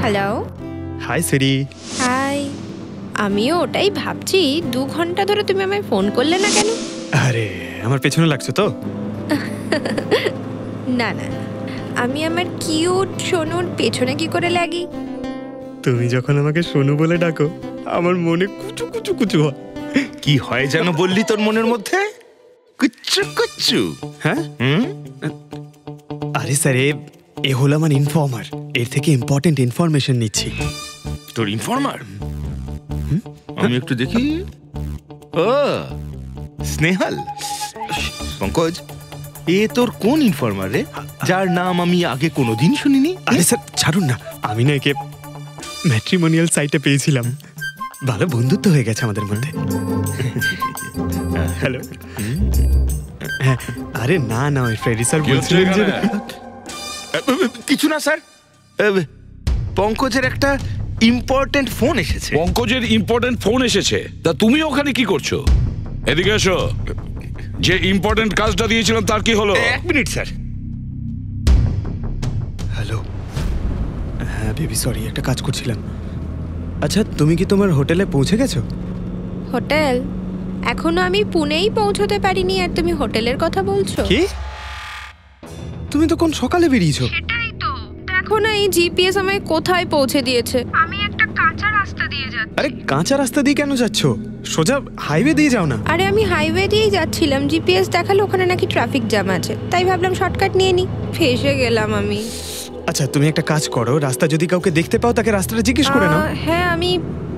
Hello. High Sweety. High. আমিও ওটাই ভাবছি, 2 ঘন্টা ধরে তুমি আমায় ফোন করলে না কেন? আরে আমার পেছনে লাগছো তো? না না, আমি আমার কিউট সোনুর পেছনে কি করে লাগি? তুমি যখন আমাকে সোনু বলে ডাকো আমার মনে কুচু কুচু কুচু হয়। কি হয় যেন বললি তোর মনের মধ্যে? কুচ্চু কুচ্চু। হ্যাঁ? আরে স্যার, এ হলো আমার ইনফর্মার। এর থেকে ইম্পর্টেন্ট ইনফরমেশন নিচ্ছি। তোর ইনফর্মার? আমি একটু দেখি। ও স্নেহাল। পঙ্কজ, এ তোর কোন ইনফর্মার রে, যার নাম আমি আগে কোনোদিন শুনিনি? আরে স্যার ছাড়ুন না, আমি না একে ম্যাট্রিমোনিয়াল সাইটে পেয়েছিলাম। ভালো বন্ধুত্ব হয়ে গেছে আমাদের মধ্যে। হ্যালো। হ্যাঁ, আরে না না, ওই ফ্রেডি স্যার বলছিলেন যে কিছু না স্যার, পঙ্কজের একটা ইম্পর্টেন্ট ফোন এসেছে। পঙ্কজের ইম্পর্টেন্ট ফোন এসেছে? তা তুমি ওখানে কি করছো? এদিকে এসো। যে ইম্পর্টেন্ট কাজটা দিয়েছিলাম তার কি হলো? 1 মিনিট স্যার। হ্যালো। হ্যাঁ বেবি, সরি, একটা কাজ করছিলাম। আচ্ছা, তুমি কি তোমার হোটেলে পৌঁছে গেছো? হোটেল? এখনো আমি পুনেই পৌঁছতে পারিনি আর তুমি হোটেলের কথা বলছো? কি? তুমি তো কোন সকালে বেরিয়েছো? সেটাই তো, দেখো না এই জিপিএস আমায় কোথায় পৌঁছে দিয়েছে। আমি একটা কাঁচা রাস্তা দিয়ে যাচ্ছি। আরে কাঁচা রাস্তা দিয়ে কেন যাচ্ছো? সোজা হাইওয়ে দিয়ে যাও না। আরে আমি হাইওয়ে দিয়েই যাচ্ছিলাম, জিপিএস দেখালো ওখানে নাকি ট্রাফিক জ্যাম আছে, তাই ভাবলাম শর্টকাট নিয়ে নি। ফেসে গেলাম আমি। আচ্ছা, তুমি একটা কাজ করো, রাস্তা যদি কাউকে দেখতে পাও তাকে রাস্তাটা জিজ্ঞেস করে নাও। হ্যাঁ, আমি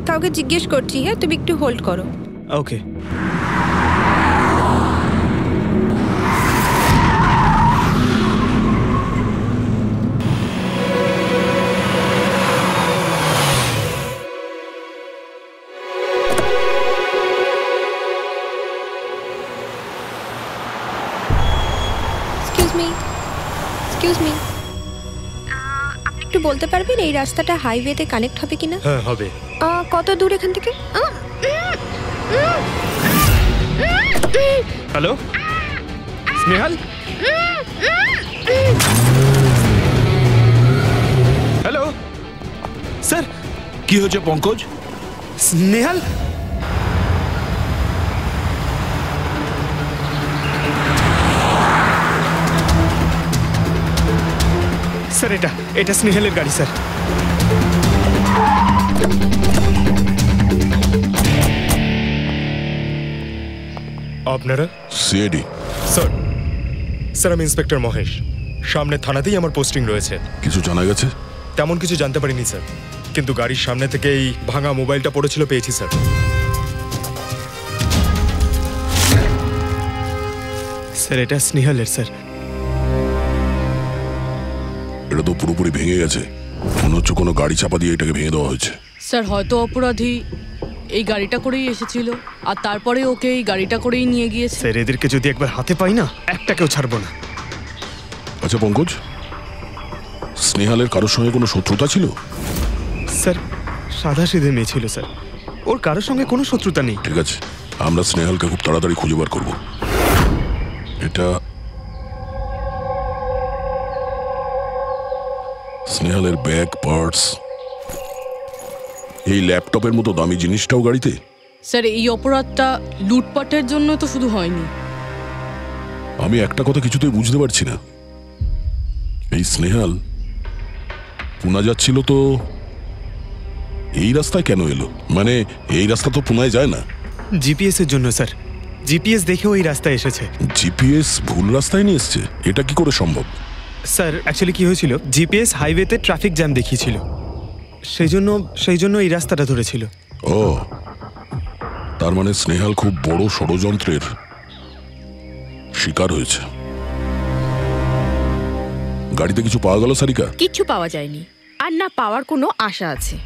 কাউকে জিজ্ঞেস করছি। হ্যাঁ, তুমি একটু হোল্ড করো। ওকে। এক্সকিউজ মি, আপনি একটু বলতে পারবেন এই রাস্তাটা হাইওয়েতে কানেক্ট হবে কিনা? হ্যাঁ হবে। কত দূর এখান থেকে? হ্যালো স্নেহাল। Hello sir. কি হয়েছে পঙ্কজ? স্নেহাল, স্যার এটা স্নেহালের গাড়ি স্যার। আপনারা? সিআইডি স্যার, আমি ইন্সপেক্টর মহেশ। সামনে থানাতেই আমার পোস্টিং রয়েছে। কিছু জানা গেছে? তেমন কিছু জানতে পারিনি স্যার, কিন্তু গাড়ির সামনে থেকে এই ভাঙা মোবাইলটা পড়েছিল, পেয়েছি স্যার। স্যার এটা স্নেহালের স্যার। এটা তো পুরোপুরি ভেঙে গেছে, মনে হচ্ছে কোনো গাড়ি চাপা দিয়ে এটাকে ভেঙে দেওয়া হয়েছে। স্যার হয়তো অপরাধী এই গাড়িটা করেই এসেছিল আর তারপরে ওকে এই গাড়িটা করেই নিয়ে গিয়েছে। স্যার এদেরকে যদি একবার হাতে পাই না, একটাকেও ছাড়বো না। আচ্ছা পঙ্কজ, স্নেহালের কারোর সঙ্গে কোনো শত্রুতা ছিল? স্যার সাদা সিধে মেয়ে ছিল স্যার, ওর কারোর সঙ্গে কোনো শত্রুতা নেই। ঠিক আছে, আমরা স্নেহালকে খুব তাড়াতাড়ি খুঁজে বার করবো। এটা স্নেহালের ব্যাগ, পার্টস, এই ল্যাপটপের মতো দামি জিনিসটাও গাড়িতে? স্যার এই অপরাধটা লুটপাটের জন্য তো শুধু হয়নি। আমি একটা কথা কিছুতেই বুঝতে পারছি না, এই স্নেহাল পুনা যাচ্ছিল তো এই রাস্তায় কেন এলো? মানে এই রাস্তা তো পুনায় যায় না। জিপিএস এর জন্য স্যার, জিপিএস দেখে ওই রাস্তায় এসেছে। জিপিএস ভুল রাস্তায় নিয়ে এসছে? এটা কি করে সম্ভব? স্যার অ্যাকচুয়ালি কি হয়েছিল, জিপিএস হাইওয়েতে ট্রাফিক জ্যাম দেখিয়েছিল, সেই জন্য এই রাস্তাটা ধরেছিল। ও, তার মানে স্নেহাল খুব বড় ষড়যন্ত্রের শিকার হয়েছে। গাড়িতে কিছু পাওয়া গেল সারিকা? কিচ্ছু পাওয়া যায়নি, আর না পাওয়ার কোনো আশা আছে।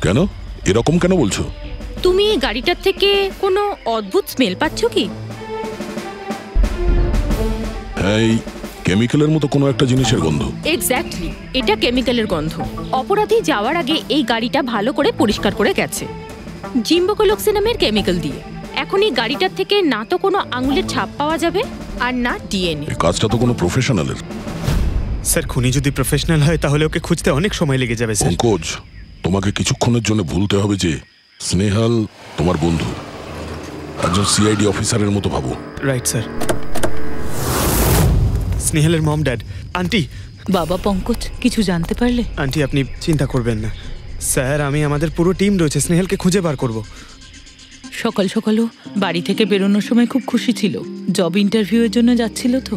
কেন এরকম কেন বলছো? তুমি এই গাড়িটার থেকে কোনো অদ্ভুত স্মেল পাচ্ছ কি? হ্যাঁ, এই কেমিক্যালের মতো কোনো একটা জিনিসের গন্ধ। এক্স্যাক্টলি, এটা কেমিক্যালের গন্ধ। অপরাধী যাওয়ার আগে এই গাড়িটা ভালো করে পরিষ্কার করে গেছে জিম্বোকোলক্সি নামের কেমিক্যাল দিয়ে। এখন এই গাড়িটার থেকে না তো কোনো আঙুলের ছাপ পাওয়া যাবে আর না ডিএনএ। এই কাজটা তো কোনো প্রফেশনালের। স্যার খুনি যদি প্রফেশনাল হয় তাহলে ওকে খুঁজতে অনেক সময় লেগে যাবে স্যার। পঙ্কজ, তোমাকে কিছুক্ষণের জন্য ভুলতে হবে যে স্নেহাল তোমার বন্ধু, একজন সিআইডি অফিসারের মতো ভাবো। Right sir. স্নেহালের মম ড্যাড, আন্টি। বাবা পঙ্কজ, কিছু জানতে পারলে? আন্টি আপনি চিন্তা করবেন না স্যার, আমি আমাদের পুরো টিম রয়েছে, স্নেহালকে খুঁজে বার করব। সকাল সকালও বাড়ি থেকে বেরোনোর সময় খুব খুশি ছিল, জব ইন্টারভিউয়ের জন্য যাচ্ছিল তো।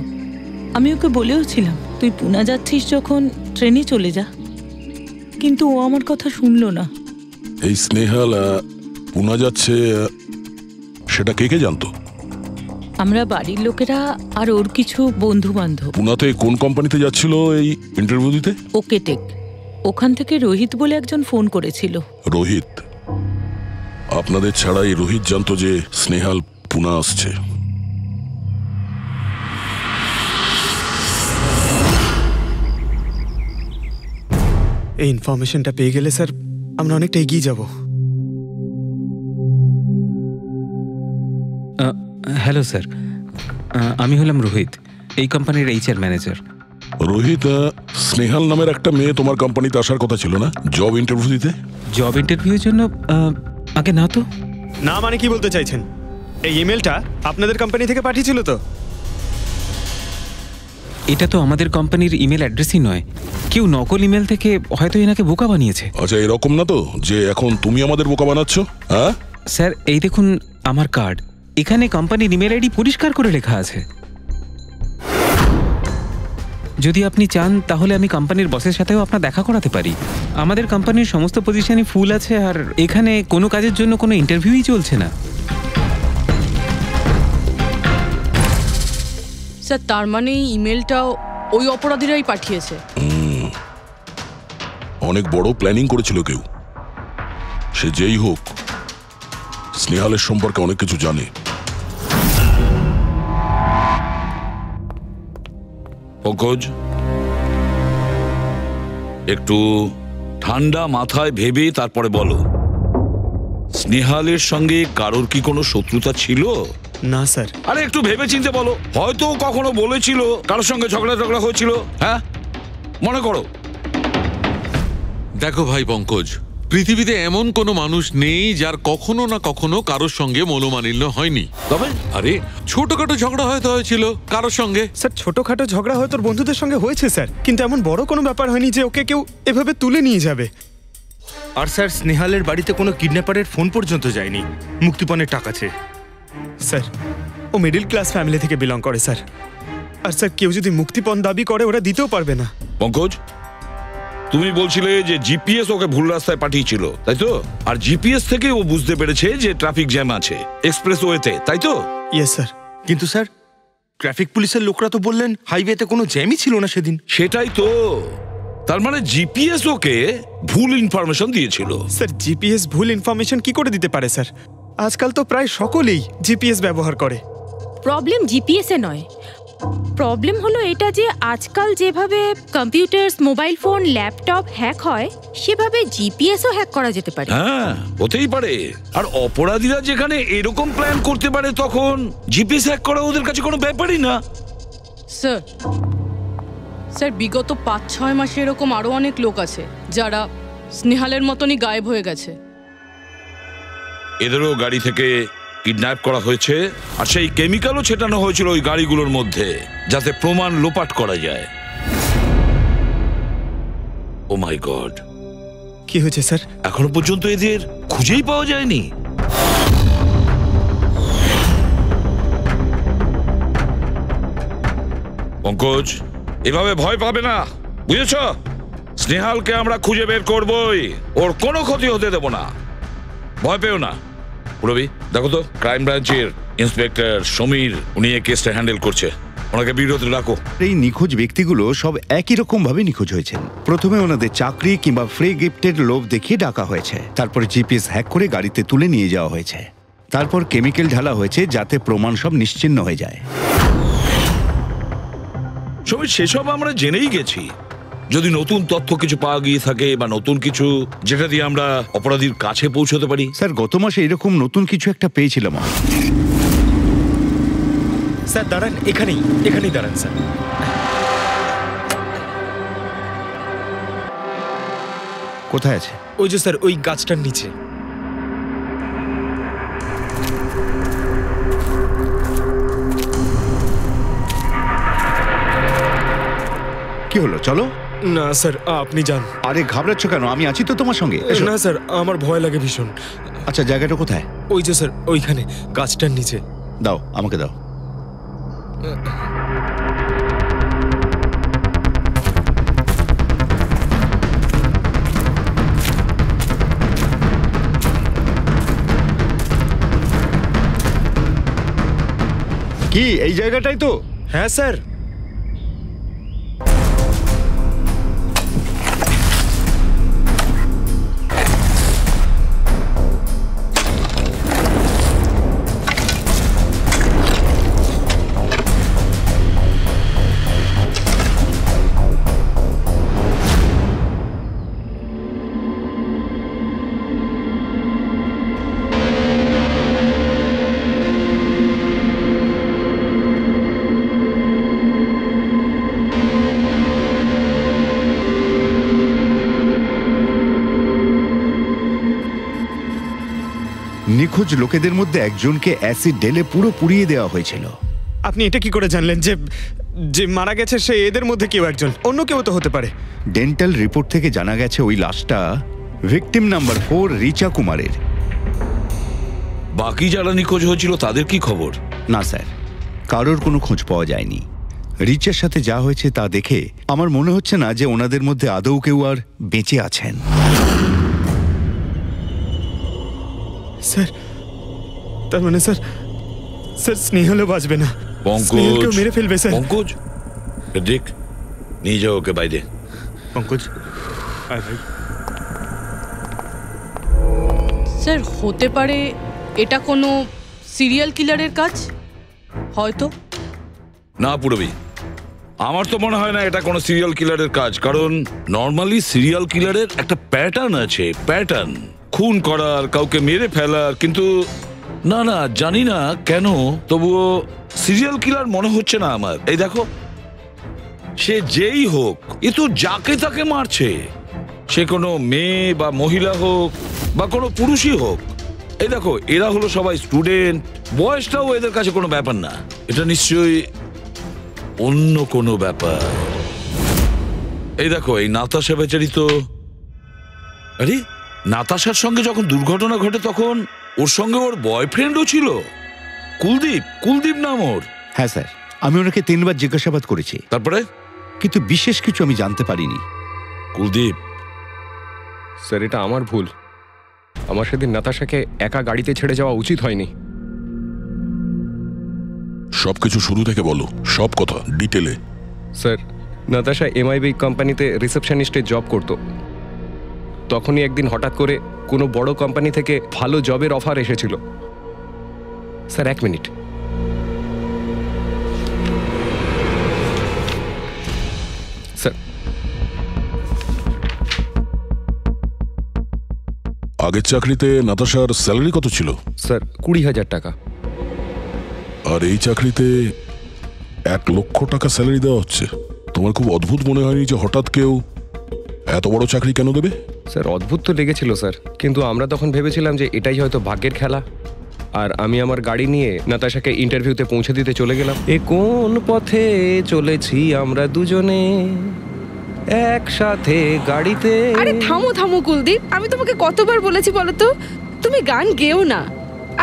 আমি ওকে বলেও ছিলাম তুই পুনা যাচ্ছিস যখন ট্রেনে চলে যা, কিন্তু ও আমার কথা শুনলো না। এই স্নেহাল পুনা যাচ্ছে সেটা কে কে জানতো? আমরা বাড়ির লোকেরা আর ওর কিছু বন্ধু বান্ধব। পুনাতে কোন কোম্পানিতে যাচ্ছিল এই ইন্টারভিউ দিতে? Okay take. ওখান থেকে রোহিত বলে একজন ফোন করেছিল। রোহিত? আপনাদের ছাড়া এই রোহিত জানতো যে স্নেহাল পুনা আসছে? এই ইনফরমেশনটা পেয়ে গেলে স্যার আমরা অনেকটা এগিয়ে যাব। হ্যালো স্যার, আমি হলাম রোহিত, এই কোম্পানির HR ম্যানেজার। রোহিত, স্নেহাল নামের একটা মেয়ে তোমার কোম্পানিতে আসার কথা ছিল না জব ইন্টারভিউ দিতে? জব ইন্টারভিউর জন্য? আগে না তো। না মানে কি বলতে চাইছেন? এই ইমেলটা আপনাদের কোম্পানি থেকে পাঠিয়েছিল তো? এটা তো আমাদের কোম্পানির ইমেল অ্যাড্রেসই নয়, কেউ নকল ইমেল থেকে হয়তো এনাকে বোকা বানিয়েছে। আচ্ছা, এরকম না তো যে এখন তুমি আমাদের বোকা বানাচ্ছ? হ্যাঁ স্যার, এই দেখুন আমার কার্ড, এখানে কোম্পানির ইমেল আইডি পরিষ্কার করে লেখা আছে। যদি আপনি চান তাহলে আমি কোম্পানির বসের সাথেও আপনার দেখা করাতে পারি। আমাদের কোম্পানির সমস্ত পজিশনই ফুল আছে, আর এখানে কোনো কাজের জন্য কোনো ইন্টারভিউই চলছে না। স্যার, তার মানে এই ইমেলটাও ওই অপরাধীরাই পাঠিয়েছে। অনেক বড় প্ল্যানিং করেছিল কেউ। সে যেই হোক, স্নেহালের সম্পর্কে অনেক কিছু জানে। পঙ্কজ, একটু ঠান্ডা মাথায় ভেবে তারপরে বলো, স্নেহালের সঙ্গে কারোর কি কোনো শত্রুতা ছিল? না স্যার। আরে একটু ভেবে চিনতে বলো, হয়তো কখনো বলেছিল কারোর সঙ্গে ঝগড়া হয়েছিল। হ্যাঁ, মনে করো। দেখো ভাই পঙ্কজ, পৃথিবীতে এমন কোনো মানুষ নেই যার কখনো না কখনো কারোর সঙ্গে মনোমালিন্য হয়নি। তবে আরে ছোটখাটো ঝগড়া হয়তো হয়েছিল কারোর সঙ্গে। স্যার, ছোটখাটো ঝগড়া হয়তো ওর বন্ধুদের সঙ্গে হয়েছে স্যার, কিন্তু এমন বড় কোনো ব্যাপার হয়নি যে ওকে কেউ এভাবে তুলে নিয়ে যাবে। আর স্যার, স্নেহালের বাড়িতে কোনো কিডন্যাপারের ফোন পর্যন্ত যায়নি মুক্তিপণের টাকা চেয়ে। স্যার, ও মিডল ক্লাস ফ্যামিলি থেকে বিলং করে স্যার। আর স্যার, কেউ যদি মুক্তিপণ দাবি করে ওরা দিতেও পারবে না। পঙ্কজ, তুমি বলছিলে যে জিপিএস ওকে ভুল রাস্তায় পাঠিয়েছিল, তাই তো? আর জিপিএস থেকে ও বুঝতে পেরেছে যে ট্রাফিক জ্যাম আছে এক্সপ্রেসওয়েতে, তাই তো? Yes sir. কিন্তু স্যার, ট্রাফিক পুলিশের লোকরা তো বললেন হাইওয়েতে কোনো জ্যামই ছিল না সেদিন। সেটাই তো, তার মানে জিপিএস ওকে ভুল ইনফরমেশন দিয়েছিল। স্যার, জিপিএস ভুল ইনফরমেশন কি করে দিতে পারে স্যার? আজকাল তো প্রায় সকলেই জিপিএস ব্যবহার করে। প্রবলেম জিপিএসে নয়, প্রবলেম হলো এটা যে আজকাল যেভাবে computers, mobile phone, laptop hack হয়, সেভাবে জিপিএসও হ্যাক করা যেতে পারে। হ্যাঁ, হতেই পারে। আর অপরাধীরা যেখানে এরকম প্ল্যান করতে পারে, তখন জিপিএস হ্যাক করা ওদের কাছে কোনো ব্যাপারই না। স্যার, বিগত 5-6 মাসে এরকম আরো অনেক লোক আছে যারা স্নেহালের মতনই গায়েব হয়ে গেছে। এদেরও গাড়ি থেকে কিডন্যাপ করা হয়েছে, আর সেই কেমিক্যালও ছেটানো হয়েছিল ওই গাড়িগুলোর মধ্যে, যাতে প্রমাণ লোপাট করা যায়। ও মাই গড, কি হয়েছে স্যার? এখনো পর্যন্ত এদের খুঁজেই পাওয়া যায়নি। পঙ্কজ, এভাবে ভয় পাবে না, বুঝেছ? স্নেহালকে আমরা খুঁজে বের করবই, ওর কোনো ক্ষতি হতে দেব না, ভয় পেও না। রবি, দেখো তো ক্রাইম ব্রাঞ্চের ইন্সপেক্টর সমীর, উনি এই কেসটা হ্যান্ডেল করছে, ওনাকে বিরতি রাখো। এই নিখোঁজ ব্যক্তিগুলো সব একই রকম ভাবে নিখোঁজ হয়েছেন। প্রথমে ওনাদের চাকরি কিংবা ফ্রি গিফটের লোভ দেখিয়ে ডাকা হয়েছে, তারপর জিপিএস হ্যাক করে গাড়িতে তুলে নিয়ে যাওয়া হয়েছে, তারপর কেমিক্যাল ঢালা হয়েছে যাতে প্রমাণ সব নিশ্চিহ্ন হয়ে যায়। সমীর, সেসব আমরা জেনেই গেছি। যদি নতুন তথ্য কিছু পাওয়া গিয়ে থাকে বা নতুন কিছু যেটা দিয়ে আমরা অপরাধীর কাছে পৌঁছতে পারি। স্যার, গত মাসে এরকম নতুন কিছু একটা পেয়েছিলাম। স্যার দাঁড়ান, এখানেই দাঁড়ান স্যার। কোথায় আছে? ওই যে স্যার ওই গাছটার নিচে। কি হলো, চলো। না স্যার আপনি যান। আরে ঘাবড়াচ্ছ কেন? আমি আছি তো তোমার সঙ্গে। এসো। না স্যার আমার ভয় লাগে ভীষণ। আচ্ছা জায়গাটা কোথায়? ওই যে স্যার ওইখানে গাছটার নিচে। দাও, আমাকে দাও। কি এই জায়গাটাই তো? হ্যাঁ স্যার। নিখোঁজ লোকেদের মধ্যে একজনকে অ্যাসিড ঢেলে পুরো পুড়িয়ে দেওয়া হয়েছিল। আপনি এটা কি করে জানলেন যে যে মারা গেছে সে এদের মধ্যে কেউ একজন? অন্য কেউ তো হতে পারে। ডেন্টাল রিপোর্ট থেকে জানা গেছে ওই লাশটা ভিকটিম নাম্বার 4 রিচা কুমারের। বাকি যারা নিখোঁজ হয়েছিল তাদের কি খবর? না স্যার, কারোর কোনো খোঁজ পাওয়া যায়নি। রিচার সাথে যা হয়েছে তা দেখে আমার মনে হচ্ছে না যে ওনাদের মধ্যে আদৌ কেউ আর বেঁচে আছেন। স্যার তার মানে স্যার স্যার স্নেহালও বাঁচবে না। স্নেহালকেও মেরে ফেলবে স্যার। পঙ্কজ দেখ, নিয়ে যাও ওকে বাইরে। পঙ্কজ আয় ভাই। স্যার হতে পারে এটা কোনো সিরিয়াল কিলারের কাজ, হয়তো। না পুরবি, আমার তো মনে হয় না এটা কোনো সিরিয়াল কিলারের কাজ, কারণ নর্মালি সিরিয়াল কিলারের একটা প্যাটার্ন আছে, প্যাটার্ন খুন করার, কাউকে মেরে ফেলার। কিন্তু না না, জানি না কেন, তবুও সিরিয়াল কিলার মনে হচ্ছে না আমার। এই দেখো, সে যেই হোক, এ তো যাকে তাকে মারছে, সে কোনো মেয়ে বা মহিলা হোক বা কোনো পুরুষই হোক। এই দেখো, এরা হলো সবাই স্টুডেন্ট, বয়সটাও এদের কাছে কোনো ব্যাপার না। এটা নিশ্চয়ই অন্য কোনো ব্যাপার। এই দেখো, এই নাতাশা বেচারি তো, আরে নাতাশার সঙ্গে যখন দুর্ঘটনা ঘটে তখন ওর সঙ্গে ওর বয়ফ্রেন্ডও ছিল, কুলদীপ। কুলদীপ নাম ওর। হ্যাঁ স্যার, আমি ওনাকে 3 বার জিজ্ঞাসাবাদ করেছি, তারপরে কিন্তু বিশেষ কিছু আমি জানতে পারিনি। কুলদীপ স্যার, এটা আমার ভুল। আমার সেদিন নাতাশাকে একা গাড়িতে ছেড়ে যাওয়া উচিত হয়নি। সবকিছু শুরু থেকে বলো, সব কথা ডিটেলে। স্যার, নাতাশা MIB কোম্পানিতে রিসেপশনিস্টের জব করত। তখনই একদিন হঠাৎ করে কোনো বড় কোম্পানি থেকে ভালো জবের অফার এসেছিল। Sir 1 minute. স্যার, আগের চাকরিতে নাতাশার স্যালারি কত ছিল? স্যার 20,000 টাকা। আর এই চাকরিতে 1 লক্ষ টাকা স্যালারি দেওয়া হচ্ছে। তোমার খুব অদ্ভুত মনে হয়নি যে হঠাৎ কেউ এত বড় চাকরি কেন দেবে? স্যার অদ্ভুত তো লেগেছিল স্যার, কিন্তু আমরা তখন ভেবেছিলাম যে এটাই হয়তো ভাগ্যের খেলা। আর আমি আমার গাড়ি নিয়ে নাতাশাকে ইন্টারভিউতে পৌঁছে দিতে চলে গেলাম। এ কোন পথে চলেছি আমরা দুজনে একসাথে গাড়িতে। আরে থামো থামো কুলদীপ, আমি তোমাকে কতবার বলেছি বলো তো, তুমি গান গেও না।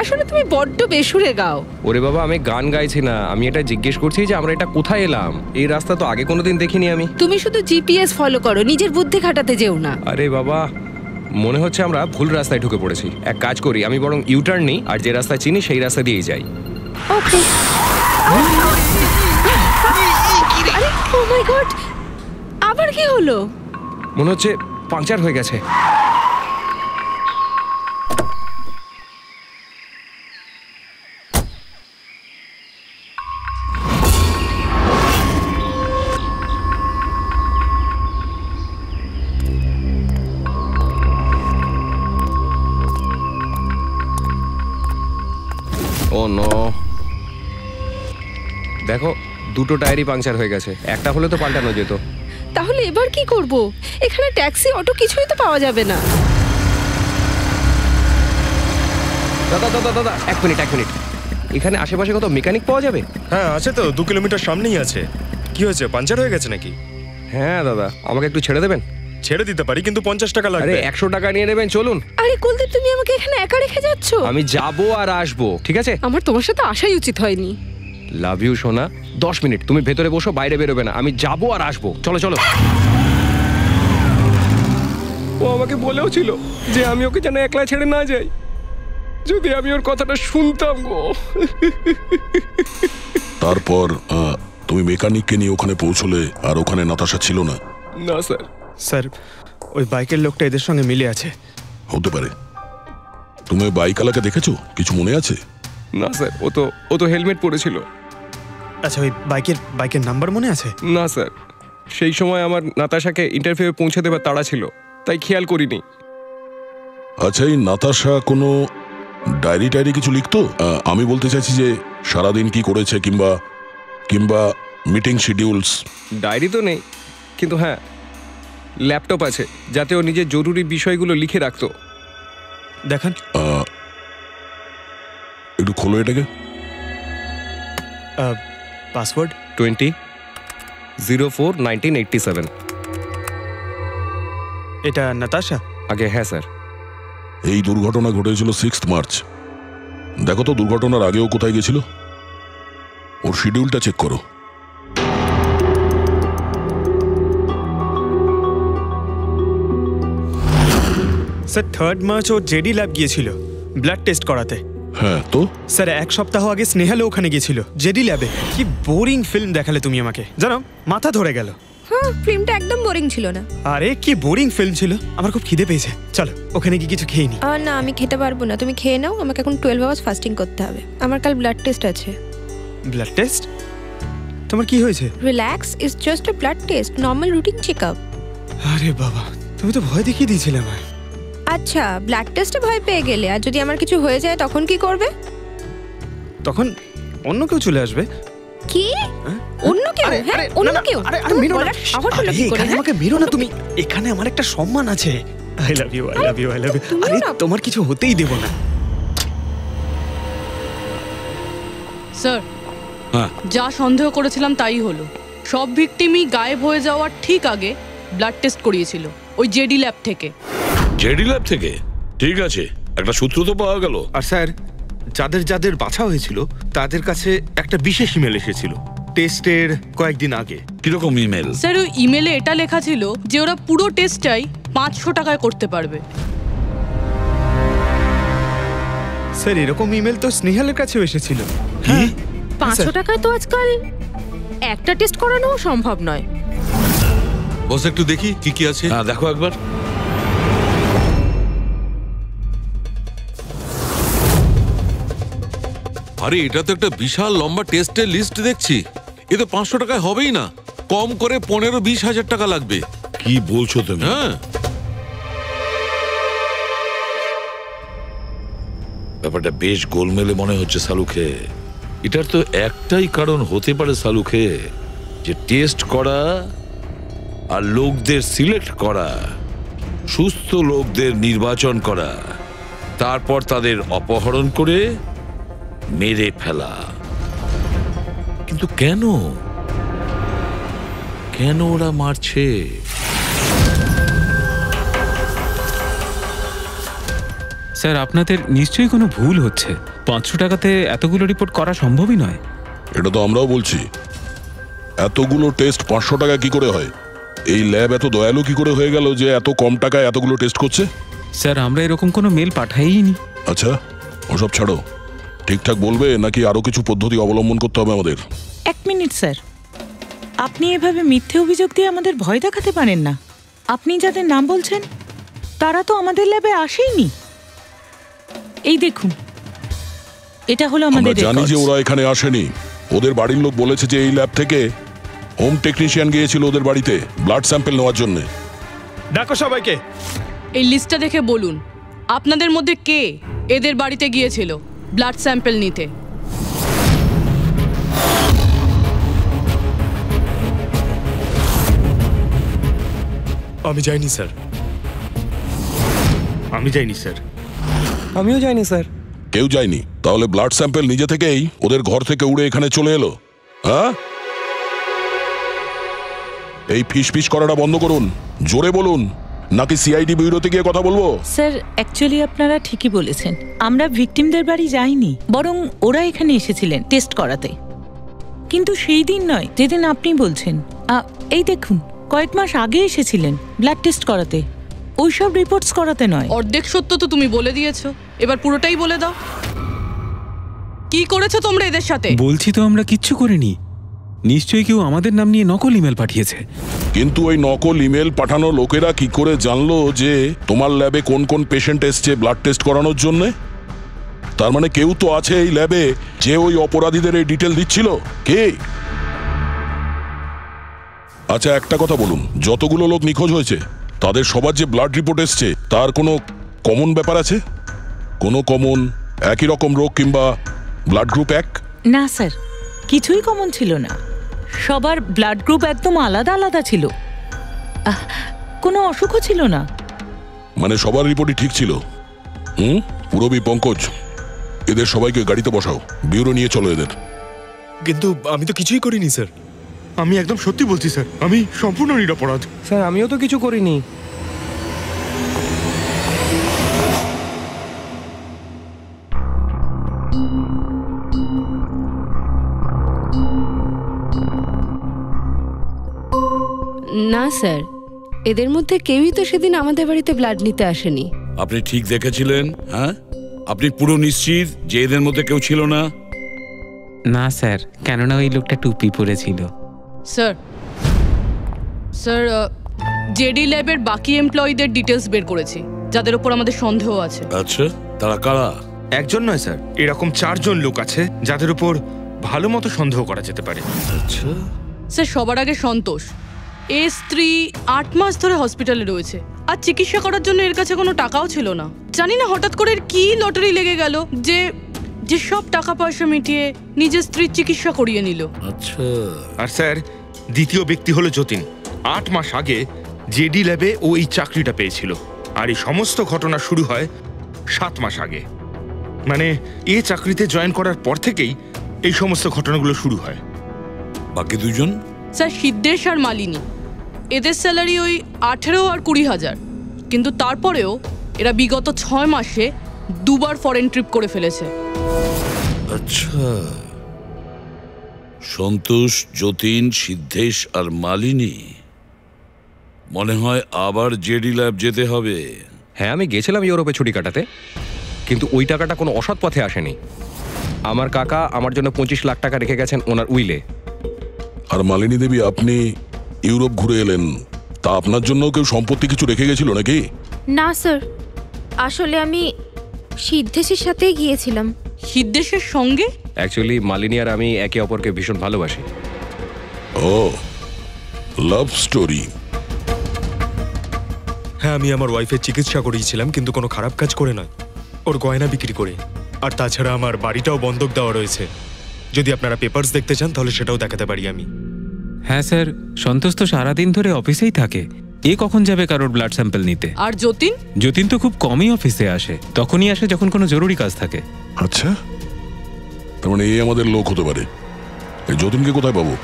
আসলে তুমি বড্ড বেসুরে গাও। ওরে বাবা, আমি গান গাইছি না, আমি এটা জিজ্ঞেস করছি যে আমরা এটা কোথায় এলাম। এই রাস্তা তো আগে কোনোদিন দেখিনি আমি। তুমি শুধু জিপিএস ফলো করো, নিজের বুদ্ধি খাটাতে যেও না। আরে বাবা, মনে হচ্ছে আমরা ভুল রাস্তায় ঢুকে পড়েছি। এক কাজ করি, আমি বরং ইউটার্ন নিই, আর যে রাস্তা চিনি সেই রাস্তা দিয়েই যাই। ওকে। আরে ও মাই গড, আবার কি হলো? মনে হচ্ছে পাংচার হয়ে গেছে। ও নো, দেখো 2টো টায়ারই পাংচার হয়ে গেছে। একটা হলে তো পাল্টানো যেত। তাহলে এবার কি করব? এখানে ট্যাক্সি অটো কিছুই তো পাওয়া যাবে না। দাদা দাদা দাদা, এক মিনিট। এখানে আশেপাশে কত মেকানিক পাওয়া যাবে? হ্যাঁ আছে তো, 2 কিলোমিটার সামনেই আছে। কি হয়েছে, পাঞ্চার হয়ে গেছে নাকি? হ্যাঁ দাদা, আমাকে একটু ছেড়ে দেবেন? ছেড়ে দিতে পারি, কিন্তু 50 টাকা লাগবে। আরে 100 টাকা নিয়ে নেবেন, চলুন। আরে কুলদীপ, তুমি আমাকে এখানে একা রেখে যাচ্ছ? আমি যাবো আর আসবো, ঠিক আছে? আমার তোমার সাথে আসাই উচিত হয়নি। লাভ ইউ সোনা। 10 মিনিট তুমি ভেতরে বসো, বাইরে বেরোবে না। আমি যাবো আর আসবো, চলো চলো। ও আমাকে বলেও ছিল যে আমি ওকে যেন একলা ছেড়ে না যাই। যদি আমি ওর কথাটা শুনতাম গো। তারপর তুমি মেকানিককে নিয়ে ওখানে পৌঁছলে, আর ওখানে নাতাশা ছিল না? না স্যার। স্যার, ওই বাইকের লোকটা এদের সঙ্গে মিলে আছে। হতে পারে। তুমি বাইকওয়ালাকে দেখেছো? কিছু মনে আছে? না স্যার, ও তো হেলমেট পরেছিল। আচ্ছা, ওই বাইকের নাম্বার মনে আছে? না স্যার, সেই সময় আমার নাতাশাকে ইন্টারভিউ পৌঁছে দেবার তাড়া ছিল, তাই খেয়াল করিনি। আচ্ছা, এই নাতাশা কোনো ডায়েরি কিছু লিখতো? আমি বলতে চাইছি যে সারাদিন কি করেছে, কিংবা মিটিং শিডিউলস। ডায়েরি তো নেই, কিন্তু হ্যাঁ ল্যাপটপ আছে, যাতে ও নিজের জরুরি বিষয়গুলো লিখে রাখতো। দেখান। একটু খোলো এটাকে। পাসওয়ার্ড 20/04/1987। এটা নাতাশা? আগে হ্যাঁ স্যার। এই দুর্ঘটনা ঘটেছিল 6 মার্চ। দেখো তো দুর্ঘটনার আগেও কোথায় গেছিল। ওর শিডিউলটা চেক করো। স্যার 3 মার্চ ও জেডি ল্যাব গিয়েছিল ব্লাড টেস্ট করাতে। হ্যাঁ তো স্যার 1 সপ্তাহ আগে স্নেহালও ওখানে গিয়েছিল জেডি ল্যাবে। কি বোরিং ফিল্ম দেখালে তুমি আমাকে, জানো মাথা ধরে গেল। হ্যাঁ, ফিল্মটা একদম বোরিং ছিল না। আরে কি বোরিং ফিল্ম ছিল। আমার খুব খিদে পেয়েছে, চলো ওখানে গিয়ে কিছু খেয়ে নি। না, আমি খেতে পারবো না, তুমি খেয়ে নাও। আমাকে এখন 12 আওয়ার্স ফাস্টিং করতে হবে। আমার কাল ব্লাড টেস্ট আছে। Blood test? তোমার কি হয়েছে? Relax, it's just a blood test, normal routine checkup. আরে বাবা, তুমি তো ভয় দেখিয়ে দিয়েছিলে আমায়। আচ্ছা, ব্লাড টেস্টে ভয় পেয়ে গেলে, আর যদি আমার কিছু হয়ে যায় তখন কি করবে? তখন অন্য কেউ চলে আসবে। কি? অন্য কেউ? হ্যাঁ, অন্য কেউ? আরে মেরো না, সাহস হলো কি করে? আমাকে মেরো না তুমি। এখানে আমার একটা সম্মান আছে। I love you, I love you, I love you. আরে তোমার কিছু হতেই দেব না। স্যার, যা সন্দেহ করেছিলাম তাই হলো। সব ভিকটিমই গায়েব হয়ে যাওয়ার ঠিক আগে ব্লাড টেস্ট করিয়েছিল ওই জেডি ল্যাব থেকে। জেডি ল্যাব থেকে? ঠিক আছে, একটা সূত্র তো পাওয়া গেল। আর স্যার, যাদের বাছা হয়েছিল তাদের কাছে একটা বিশেষ ইমেল এসেছিল টেস্টের কয়েকদিন আগে। কিরকম ইমেল? স্যার, ওই ইমেলে এটা লেখা ছিল যে ওরা পুরো টেস্টটাই 500 টাকায় করতে পারবে। স্যার, এরকম ইমেল তো স্নেহালের কাছেও এসেছিল। হ্যাঁ, 500 টাকায় তো আজকাল একটা টেস্ট করানো সম্ভব নয়। বস একটু দেখি কি আছে। হ্যাঁ, দেখো একবার। আরে এটা তো একটা বিশাল লম্বা টেস্টের লিস্ট দেখছি। এ তো 500 টাকায় হবেই না, কম করে 15-20 হাজার টাকা লাগবে। কি বলছো তুমি? হ্যাঁ, ব্যাপারটা বেশ গোলমেলে মনে হচ্ছে সালুকে। এটার তো একটাই কারণ হতে পারে সালুকে, যে টেস্ট করা আর লোকদের সিলেক্ট করা, সুস্থ লোকদের নির্বাচন করা, তারপর তাদের অপহরণ করে মেরে ফেলা। কিন্তু কেন ওরা মারছে? স্যার, আপনাদের নিশ্চয়ই কোনো ভুল হচ্ছে। 500 টাকাতে এতগুলো রিপোর্ট করা সম্ভবই নয়। এটা তো আমরাও বলছি। এতগুলো টেস্ট 500 টাকা কি করে হয়? এই ল্যাব এত দয়ালু কি করে হয়ে গেল যে এত কম টাকায় এতগুলো টেস্ট করছে? স্যার, আমরা এরকম কোনো মেল পাঠাইনি। আচ্ছা, ওসব ছাড়ো। ঠিকঠাক বলবে নাকি আরো কিছু পদ্ধতি অবলম্বন করতে হবে আমাদের? 1 মিনিট স্যার, আপনি এভাবে মিথ্যে অভিযোগ দিয়ে আমাদের ভয় দেখাতে পারেন না। আপনি যাদের নাম বলছেন তারা তো আমাদের ল্যাবে আসেইনি। এই দেখুন, এটা হলো আমাদের আমরা জানি যে ওরা এখানে আসেনি। ওদের বাড়ির লোক বলেছে যে এই ল্যাব থেকে হোম টেকনিশিয়ান গিয়েছিল ওদের বাড়িতে ব্লাড স্যাম্পল নেওয়ার জন্য। ডাকো সবাইকে। এই লিস্টটা দেখে বলুন আপনাদের মধ্যে কে এদের বাড়িতে গিয়েছিল ব্লাড স্যাম্পল নিতে। আমি যাইনি স্যার। আমি যাইনি স্যার। আমিও যাইনি স্যার। কেউ যায়নি? তাহলে ব্লাড স্যাম্পল নিজে থেকেই ওদের ঘর থেকে উড়ে এখানে চলে এলো? হ্যাঁ, এই ফিস করাটা বন্ধ করুন, জোরে বলুন, নাকি সিআইডি ব্যুরোতে গিয়ে কথা বলবো? স্যার অ্যাকচুয়ালি আপনারা ঠিকই বলেছেন, আমরা ভিকটিমদের বাড়ি যাইনি, বরং ওরা এখানে এসেছিলেন টেস্ট করাতে। কিন্তু সেই দিন নয় যেদিন আপনি বলছেন। এই দেখুন, কয়েক মাস আগে এসেছিলেন ব্লাড টেস্ট করাতে, ওইসব রিপোর্টস করাতে নয়। অর্ধেক সত্য তো তুমি বলে দিয়েছো, এবার পুরোটাই বলে দাও। কি করেছো তোমরা এদের সাথে? বলছি তো আমরা কিচ্ছু করিনি। নিশ্চয়ই কেউ আমাদের নাম নিয়ে নকল ইমেল পাঠিয়েছে। কিন্তু ওই নকল ইমেল পাঠানো লোকেরা কি করে জানলো যে তোমার ল্যাবে কোন কোন পেশেন্ট এসছে ব্লাড টেস্ট করানোর জন্য? তার মানে কেউ তো আছে এই ল্যাবে যে ওই অপরাধীদের এই ডিটেল দিচ্ছিল। কে? আচ্ছা একটা কথা বলুন, যতগুলো লোক নিখোঁজ হয়েছে তাদের সবার যে ব্লাড রিপোর্ট এসছে তার কোনো কমন ব্যাপার আছে? কোনো কমন একই রকম রোগ কিংবা ব্লাড গ্রুপ এক? না স্যার, কিছুই কমন ছিল না। সবার ব্লাড গ্রুপ একদম আলাদা আলাদা ছিল, কোনো অসুখও ছিল না। মানে সবার রিপোর্টই ঠিক ছিল? পুরবী, পঙ্কজ, এদের সবাইকে গাড়িতে বসাও, ব্যুরো নিয়ে চলো এদের। কিন্তু আমি তো কিছুই করিনি স্যার। আমি একদম সত্যি বলছি স্যার, আমি সম্পূর্ণ নিরপরাধ। স্যার আমিও তো কিছু করিনি। না স্যার, এদের মধ্যে কেউই তো সেদিন আমাদের বাড়িতে ব্লাড নিতে আসেনি। আপনি ঠিক দেখেছিলেন? হ্যাঁ, আপনি পুরো নিশ্চিত যে এদের মধ্যে কেউ ছিল না? না স্যার, কেননা ওই লোকটা টুপি পরেছিল। স্যার স্যার জেডি ল্যাবের বাকি এমপ্লয়ীদের ডিটেলস বের করেছি, যাদের উপর আমাদের সন্দেহ আছে। আচ্ছা, তারা কারা? একজন নয় স্যার, এরকম 4 জন লোক আছে যাদের উপর ভালো মতো সন্দেহ করা যেতে পারে। আচ্ছা স্যার, সবার আগে সন্তোষ। এর স্ত্রী 8 মাস ধরে হসপিটালে রয়েছে, আর চিকিৎসা করার জন্য এর কাছে কোনো টাকাও ছিল না। জানি না হঠাৎ করে কি লটারি লেগে গেল যে যে সব টাকা পয়সা মিটিয়ে নিজের স্ত্রীর চিকিৎসা করিয়ে নিল। আচ্ছা। আর স্যার দ্বিতীয় ব্যক্তি হলো যতীন। 8 মাস আগে জেডি ল্যাবে ও এই চাকরিটা পেয়েছিল, আর এই সমস্ত ঘটনা শুরু হয় 7 মাস আগে। মানে এ চাকরিতে জয়েন করার পর থেকেই এই সমস্ত ঘটনাগুলো শুরু হয়। বাকি দুজন? স্যার সিদ্ধেশ আর মালিনী, এদের স্যালারি ওই 18 আর 20,000, কিন্তু তারপরেও এরা বিগত 6 মাসে 2বার ফরেন ট্রিপ করে ফেলেছে। আচ্ছা, সন্তোষ, যতীন, সিদ্ধেশ আর মালিনী, মনে হয় আবার জেডি ল্যাব যেতে হবে। হ্যাঁ, আমি গেছিলাম ইউরোপে ছুটি কাটাতে, কিন্তু ওই টাকাটা কোনো অসৎ পথে আসেনি। আমার কাকা আমার জন্য 25 লাখ টাকা রেখে গেছেন ওনার উইলে। আর মালিনী দেবী, আপনি ইউরোপ ঘুরে এলেন, তা আপনার জন্য কেউ সম্পত্তি কিছু রেখে গেছিল নাকি? না স্যার, আসলে আমি সিদ্ধেশের সাথেই গিয়েছিলাম। সিদ্ধেশের সঙ্গে? অ্যাকচুয়ালি মালিনী আর আমি একে অপরকে ভীষণ ভালোবাসি। ও, লাভ স্টোরি। হ্যাঁ, আমি আমার ওয়াইফের চিকিৎসা করিয়েছিলাম, কিন্তু কোনো খারাপ কাজ করে নয়, ওর গয়না বিক্রি করে। আর তাছাড়া আমার বাড়িটাও বন্ধক দেওয়া রয়েছে। যদি আপনারা পেপারস দেখতে চান তাহলে সেটাও দেখাতে পারি আমি। হ্যাঁ স্যার, সন্তোষ তো সারাদিন ধরে অফিসেই থাকে, এ কখন যাবে কারোর ব্লাড স্যাম্পল নিতে? আর যতীন? যতীন তো খুব কমই অফিসে আসে, তখনই আসে যখন কোনো জরুরি কাজ থাকে। আচ্ছা, তার মানে এই আমাদের লোক হতে পারে। এই যতীনকে কোথায় পাবো?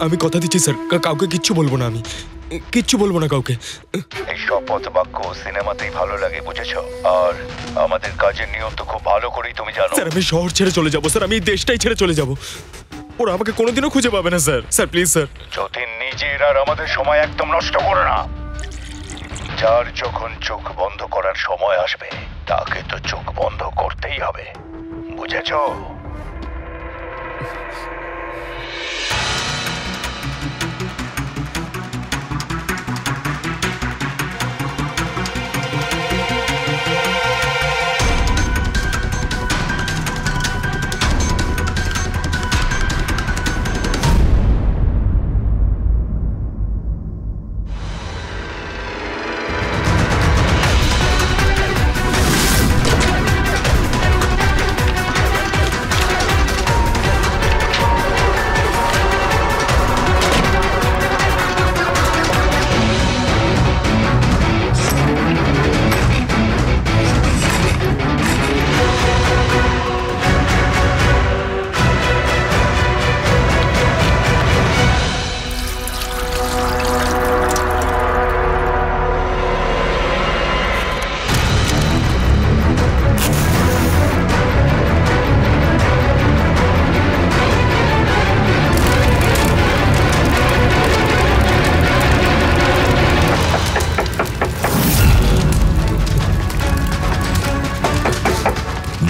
আমি কথা দিচ্ছি স্যার, কাউকে কিচ্ছু বলবো না, আমি কিচ্ছু বলবো না কাউকে। এই শপথ বাক্য সিনেমাতেই ভালো লাগে, বুঝেছো? আর আমাদের কাজের নিয়ম তো খুব ভালো করেই তুমি জানো। স্যার, আমি শহর ছেড়ে চলে যাবো স্যার, আমি এই দেশটাই ছেড়ে চলে যাবো। ওরা আমাকে কোনোদিনও খুঁজে পাবে না sir. Sir please sir. Jatin, নিজের আর আমাদের সময় একদম নষ্ট করো না। যার যখন চোখ বন্ধ করার সময় আসবে তাকে তো চোখ বন্ধ করতেই হবে, বুঝেছো?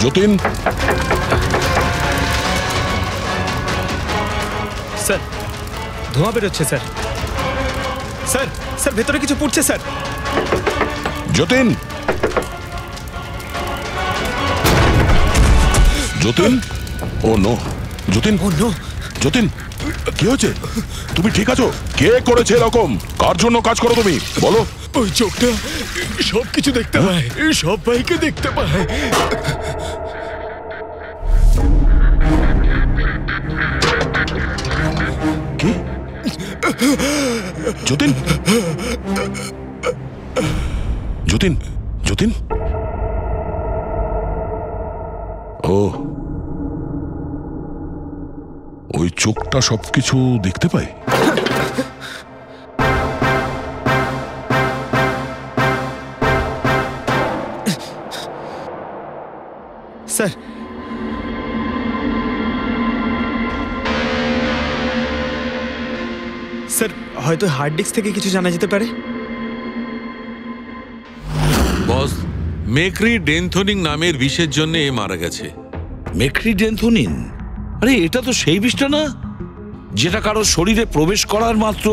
যতীন, স্যার ধোঁয়া বেরোচ্ছে স্যার। স্যার স্যার ভেতরে কিছু পড়ছে স্যার। যতীন, যতীন, ও নো, যতীন, ও নো, যতীন, কি হয়েছে? তুমি ঠিক আছো? কে করেছে এরকম? কার জন্য কাজ করো তুমি বলো? ওই চোখটা সবকিছু দেখতে পায়, সবাইকে দেখতে পায়। কি? যতীন, যতীন, যতীন, ও ওই চোখটা সবকিছু দেখতে পায়। স্যার স্যার হয়তো হার্ড ডিস্ক থেকে কিছু জানা যেতে পারে। বস, মেক্রি ডেনথোনিং নামের বিষের জন্য এ মারা গেছে। মেক্রি ডেনথোনিন? আরে এটা তো সেই বিষটা না যেটা কারো শরীরে প্রবেশ করার মাত্র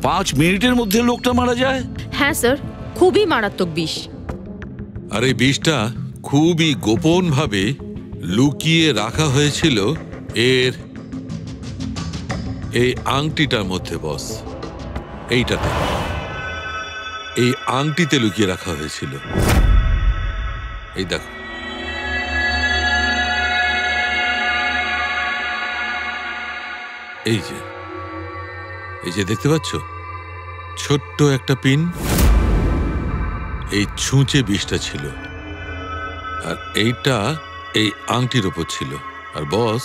5 মিনিটের মধ্যে লোকটা মারা যায়? হ্যাঁ স্যার, খুবই মারাত্মক বিষ। আর এই বিষটা খুবই গোপনভাবে লুকিয়ে রাখা হয়েছিল এর এই আংটিটার মধ্যে। বস, এইটাতে, এই আংটিতে লুকিয়ে রাখা হয়েছিল। এই দেখো, এই যে দেখতে পাচ্ছ ছোট্ট একটা পিন, এই ছুঁচে বিষটা ছিল, আর এইটা এই আংটির ওপর ছিল। আর বস,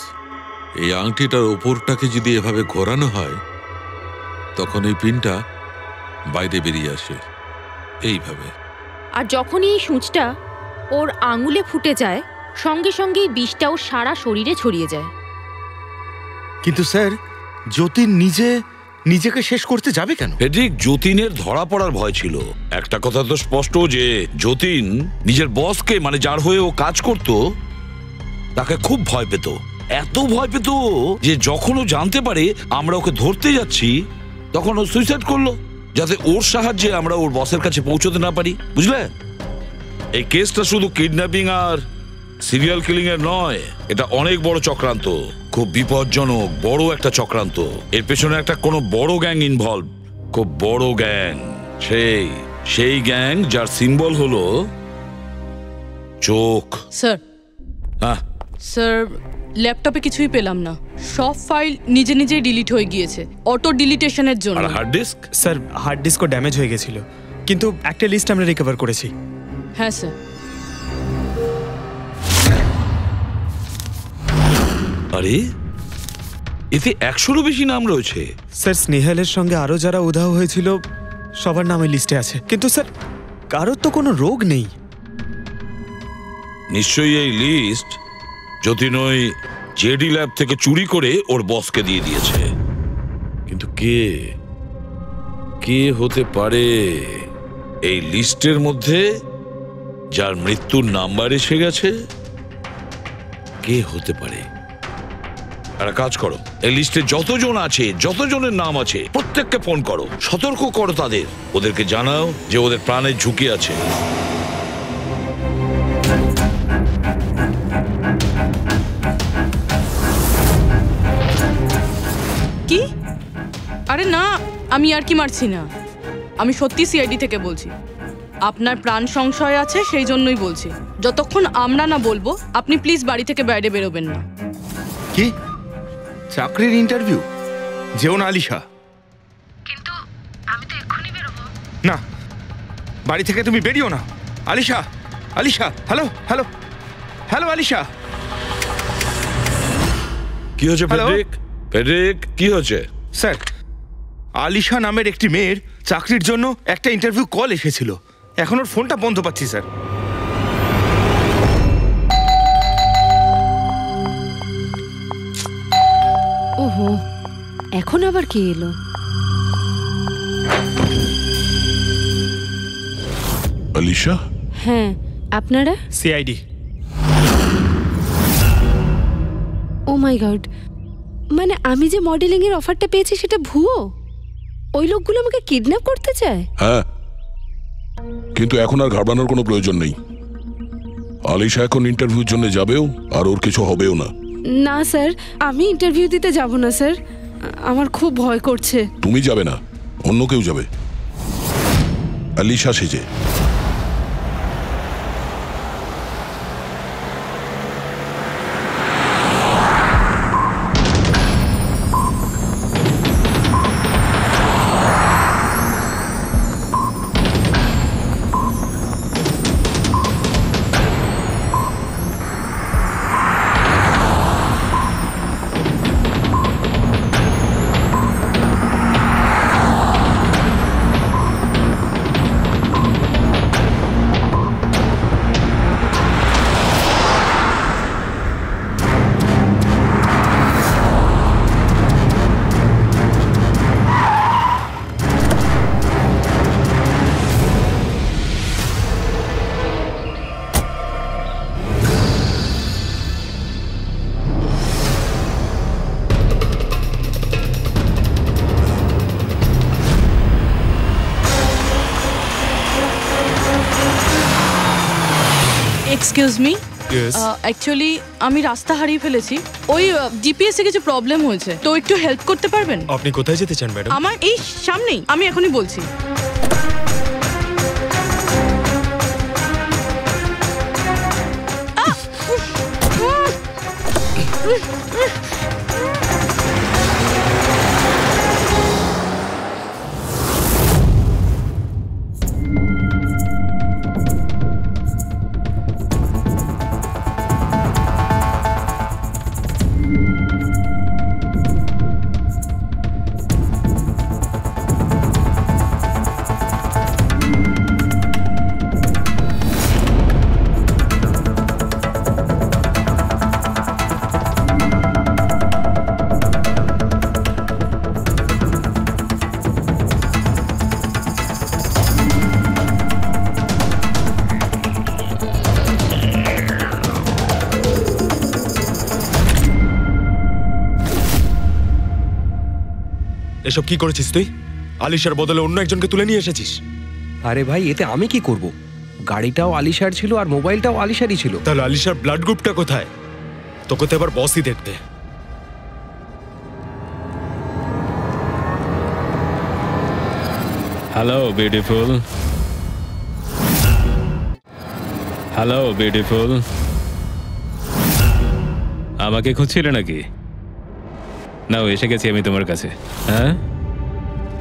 এই আংটিটার ওপরটাকে যদি এভাবে ঘোরানো হয় তখন এই পিনটা বাইরে বেরিয়ে আসে এইভাবে। আর যখনই এই সূঁচটা ওর আঙুলে ফুটে যায়, সঙ্গে সঙ্গেই বিষটাও সারা শরীরে ছড়িয়ে যায়। কিন্তু স্যার, যতীন নিজেকে শেষ করতে যাবে কেন? ফেডরিক, যতীনের ধরা পড়ার ভয় ছিল। একটা কথা তো স্পষ্ট যে যতীন নিজের বসকে, মানে যার হয়ে ও কাজ করত, তাকে খুব ভয় পেত। এত ভয় পেত যে যখন ও জানতে পারে আমরা ওকে ধরতে যাচ্ছি তখন ও সুইসাইড করলো, যাতে ওর সাহায্যে আমরা ওর বসের কাছে পৌঁছতে না পারি। বুঝলে, এই কেসটা শুধু কিডন্যাপিং আর সিরিয়াল কিলিং এর নয়, এটা অনেক বড় চক্রান্ত, খুব বিপজ্জনক বড় একটা চক্রান্ত। এর পেছনে একটা কোনো বড় গ্যাং ইনভলভ, খুব বড় গ্যাং। সেই গ্যাং যার সিম্বল হলো চোখ। স্যার, হ্যাঁ স্যার, ল্যাপটপে কিছুই পেলাম না। সব ফাইল নিজে নিজেই ডিলিট হয়ে গিয়েছে অটো ডিলিটেশনের জন্য। আর হার্ড ডিস্ক? স্যার হার্ড ডিস্কও ড্যামেজ হয়ে গেছিল, কিন্তু একটা লিস্ট আমরা রিকভার করেছি। হ্যাঁ স্যার। আরে এতে 100-রও বেশি নাম রয়েছে। স্যার স্নেহালের সঙ্গে আরো যারা উধাও হয়েছিল সবার নাম ওই লিস্টে আছে, কিন্তু স্যার কারোর তো কোনো রোগ নেই। নিশ্চয়ই এই লিস্ট যতীন ওই জেডি ল্যাব থেকে চুরি করে ওর বসকে দিয়ে দিয়েছে। কিন্তু কে হতে পারে এই লিস্টের মধ্যে যার মৃত্যুর নাম্বার এসে গেছে? কে হতে পারে? একটা কাজ করো, এই লিস্টে যতজন আছে, যতজনের নাম আছে, প্রত্যেককে ফোন করো, সতর্ক করো তাদের, ওদেরকে জানাও যে ওদের প্রাণের ঝুঁকি আছে। কি? আরে না, আমি আর কি মারছি না, আমি সত্যি সিআইডি থেকে বলছি। আপনার প্রাণ সংশয় আছে সেই জন্যই বলছি। যতক্ষণ আমরা না বলবো আপনি প্লিজ বাড়ি থেকে বাইরে বেরোবেন না। কি চাকরির ইন্টারভিউ? যেও না আলিশা। কিন্তু আমি তো এক্ষুনি বেরোবো। না, বাড়ি থেকে তুমি বেরিও না। Alisha, Alisha, hello hello hello Alisha. কি হয়েছে ফেডরিক? ফেডরিক, কি হয়েছে? স্যার, আলিশা নামের একটি মেয়ের চাকরির জন্য একটা ইন্টারভিউ কল এসেছিল। এখন ওর ফোনটা বন্ধ পাচ্ছি স্যার। ওহো, এখন আবার কে এলো? আলিশা? হ্যাঁ, আপনারা? সিআইডি। মাই গড, মানে আমি যে মডেলিং এর অফারটা পেয়েছি সেটা ভুয়ো? ওই লোকগুলো আমাকে কিডন্যাপ করতে চায়? হ্যাঁ, কিন্তু এখন আর ঘাবড়ানোর কোনো প্রয়োজন নেই। আলিশা এখন ইন্টারভিউর জন্য যাবেও, আর ওর কিছু হবেও না। না স্যার, আমি ইন্টারভিউ দিতে যাব না স্যার, আমার খুব ভয় করছে। তুমি যাবে না, অন্য কেউ যাবে, আলিশা সেজে। এক্সকিউজ মি, অ্যাকচুয়ালি আমি রাস্তা হারিয়ে ফেলেছি, ওই জিপিএস এ কিছু প্রবলেম হয়েছে, তো একটু হেল্প করতে পারবেন? আপনি কোথায় যেতে চান ম্যাডাম? আমার এই সামনেই, আমি এখনই বলছি। এসব কি করেছিস তুই? আলিশার বদলে অন্য একজনকে তুলে নিয়ে এসেছিস। আরে ভাই, এতে আমি কি করব? গাড়িটাও আলিশার ছিল আর মোবাইলটাও আলিশারই ছিল। তাহলে আলিশার ব্লাড গ্রুপটা কোথায়? তোকে তো এবার বসই দেখবে। হ্যালো বিউটিফুল, হ্যালো বিউটিফুল, আমাকে খুঁজছিলে নাকি? নাও, এসে গেছি আমি তোমার কাছে। হ্যাঁ,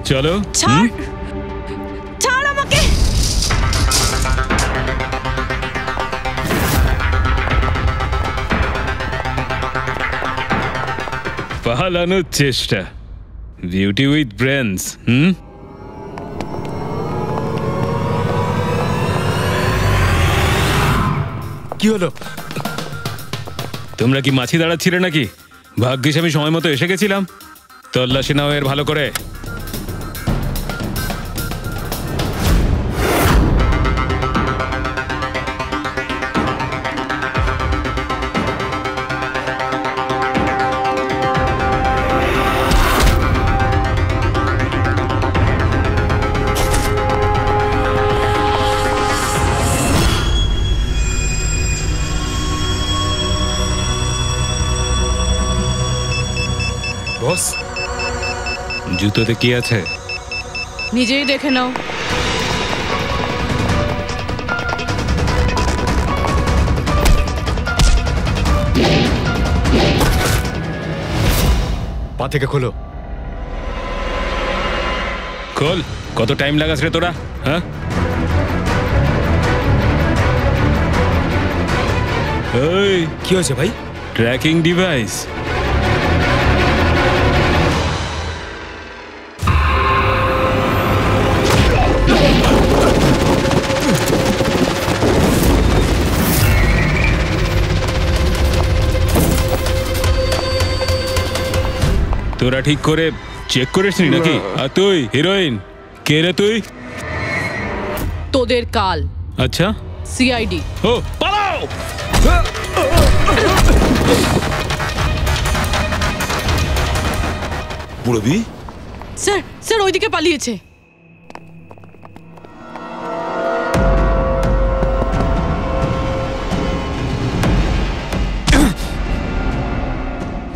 চলো। ছাড়, ছাড় আমাকে। পালানোর চেষ্টা, বিউটি উইথ ব্রেনস। কি হলো? তোমরা কি মাছি দাঁড়াচ্ছিলে নাকি? ভাগ্যিস আমি সময় মতো এসে গেছিলাম। তল্লাশি নাও এর ভালো করে। বস, জুতোতে কি আছে? নিজেই দেখে নাও। পা থেকে খোলো। খোল। কত টাইম লাগাস রে তোরা? হ্যাঁ, এই কি হয়েছে ভাই? Tracking device. তোরা ঠিক করে চেক করিসনি নাকি? আর তুই হিরোইন, কে রে তুই? তোদের কাল। আচ্ছা, সিআইডি। ও পালাও। পুরবি? স্যার স্যার ওইদিকে পালিয়েছে।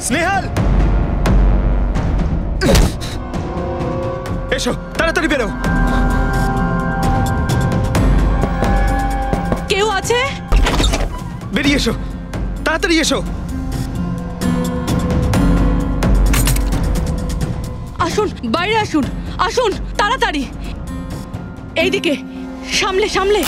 স্নেহাল, এসো তাড়াতাড়ি বেরো। কেউ আছে? বেরিয়ে এসো, তাড়াতাড়ি এসো। আসুন, বাইরে আসুন, আসুন তাড়াতাড়ি। এইদিকে, সামলে সামলে।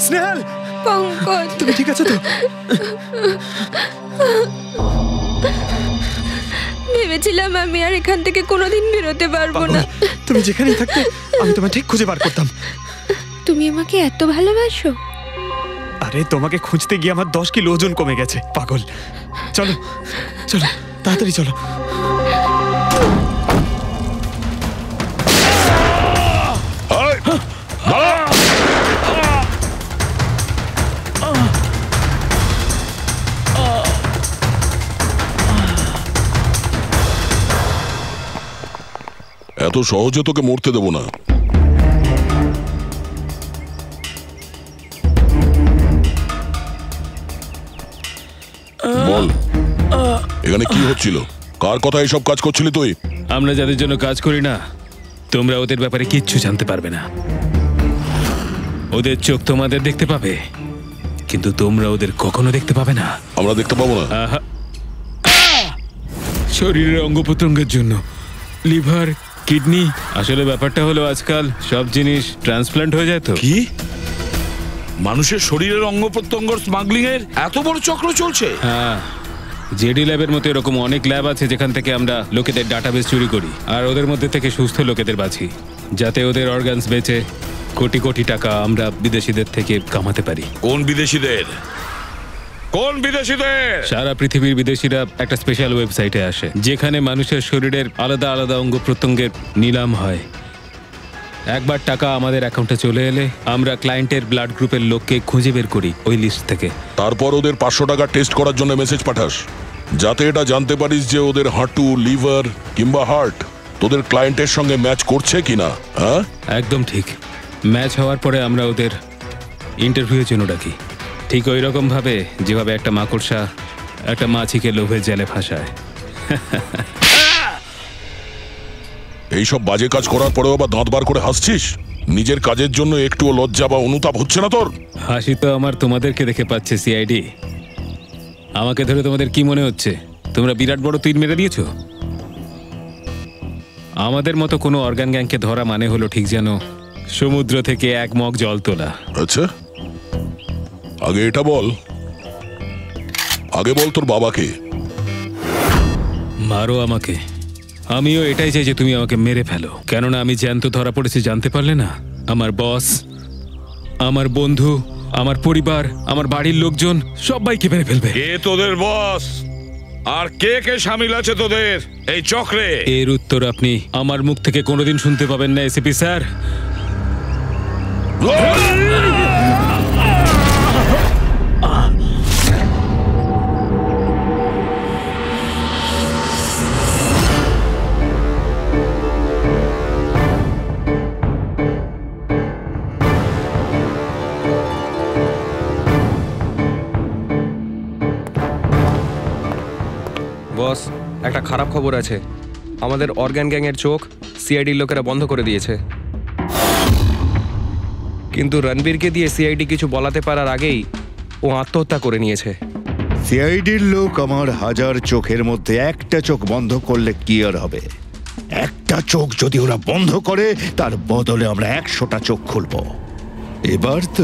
স্নেহাল, পঙ্কজ, তুমি ঠিক আছো তো? ভেবেছিলাম আমি আর এখান থেকে কোনোদিন বেরোতে পারবো না। তুমি যেখানেই থাকতে আমি তোমায় ঠিক খুঁজে বার করতাম। তুমি আমাকে এত ভালোবাসো? আরে তোমাকে খুঁজতে গিয়ে আমার 10 কিলো ওজন কমে গেছে, পাগল। চলো চলো, তাড়াতাড়ি চলো। এত সহজে তোকে মরতে দেবো না। বল, এখানে কি হচ্ছিল? কার কথা এসব কাজ করছিলি তুই? আমরা যাদের জন্য কাজ করি না, তোমরা ওদের ব্যাপারে কিচ্ছু জানতে পারবে না। ওদের চোখ তোমাদের দেখতে পাবে, কিন্তু তোমরা ওদের কখনো দেখতে পাবে না। আমরা দেখতে পাবো না? শরীরের অঙ্গ প্রত্যঙ্গের জন্য, লিভার, কিডনি। আসলে ব্যাপারটা হলো আজকাল সব জিনিস ট্রান্সপ্লান্ট হয়ে যায়। তো কি মানুষের শরীরের অঙ্গ প্রত্যঙ্গ স্মাগলিং এর এত বড় চক্র চলছে? হ্যাঁ, জেডি ল্যাবের মতো এরকম অনেক ল্যাব আছে যেখান থেকে আমরা লোকেদের ডাটাবেস চুরি করি আর ওদের মধ্যে থেকে সুস্থ লোকেদের বাছি, যাতে ওদের অর্গানস বেচে কোটি কোটি টাকা আমরা বিদেশিদের থেকে কামাতে পারি। কোন বিদেশিদের? কোন বিদেশিদের? সারা পৃথিবীর বিদেশিরা একটা স্পেশাল ওয়েবসাইটে আসে যেখানে মানুষের শরীরের আলাদা আলাদা অঙ্গ প্রত্যঙ্গের নিলাম হয়। একবার টাকা আমাদের অ্যাকাউন্টে চলে এলে আমরা ক্লায়েন্টের ব্লাড গ্রুপের লোককে খুঁজে বের করি ওই লিস্ট থেকে। তারপর ওদের 500 টাকা টেস্ট করার জন্য মেসেজ পাঠাস, যাতে এটা জানতে পারিস যে ওদের হাঁটু, লিভার কিংবা হার্ট তোদের ক্লায়েন্টের সঙ্গে ম্যাচ করছে কিনা। হ্যাঁ, একদম ঠিক। ম্যাচ হওয়ার পরে আমরা ওদের ইন্টারভিউয়ের জন্য ডাকি, ঠিক ওই রকম ভাবে যেভাবে একটা মাকড়সা একটা মাছিকে লোভে জেলে ফাঁসায়। এইসব বাজে কাজ করার পরেও আবার দাঁত বার করে হাসছিস? নিজের কাজের জন্য একটুও লজ্জা বা অনুতাপ হচ্ছে না তোর? হাসি তো আমার তোমাদেরকে দেখে পাচ্ছে সিআইডি। আমাকে ধরে তোমাদের কি মনে হচ্ছে তোমরা বিরাট বড় তীর মেরে দিয়েছো? আমাদের মতো কোনো অর্গান গ্যাংকে ধরা মানে হলো ঠিক যেন সমুদ্র থেকে এক মগ জল তোলা। আচ্ছা, আগে এটা বল, আগে বল তোর বাবাকে। মারো আমাকে, আমিও এটাই চাই যে তুমি আমাকে মেরে ফেলো, কেননা আমি জ্যান্ত ধরা পড়েছি জানতে পারলে না? আমার বস, আমার বন্ধু, আমার পরিবার, আমার বাড়ির লোকজন সবাইকে মেরে ফেলবে। কে তোদের বস আর কে কে শামিল আছে তোদের এই চক্রে? এর উত্তর আপনি আমার মুখ থেকে কোনোদিন শুনতে পাবেন না এসিপি স্যার। বস, একটা খারাপ খবর আছে। আমাদের অর্গান গ্যাংয়ের চোখ সিআইডির লোকেরা বন্ধ করে দিয়েছে। কিন্তু রণবীরকে দিয়ে সিআইডি কিছু বলাতে পারার আগেই ও আত্মহত্যা করে নিয়েছে। সিআইডির লোক আমার 1000 চোখের মধ্যে একটা চোখ বন্ধ করলে কি আর হবে? একটা চোখ যদি ওরা বন্ধ করে তার বদলে আমরা 100টা চোখ খুলবো। এবার তো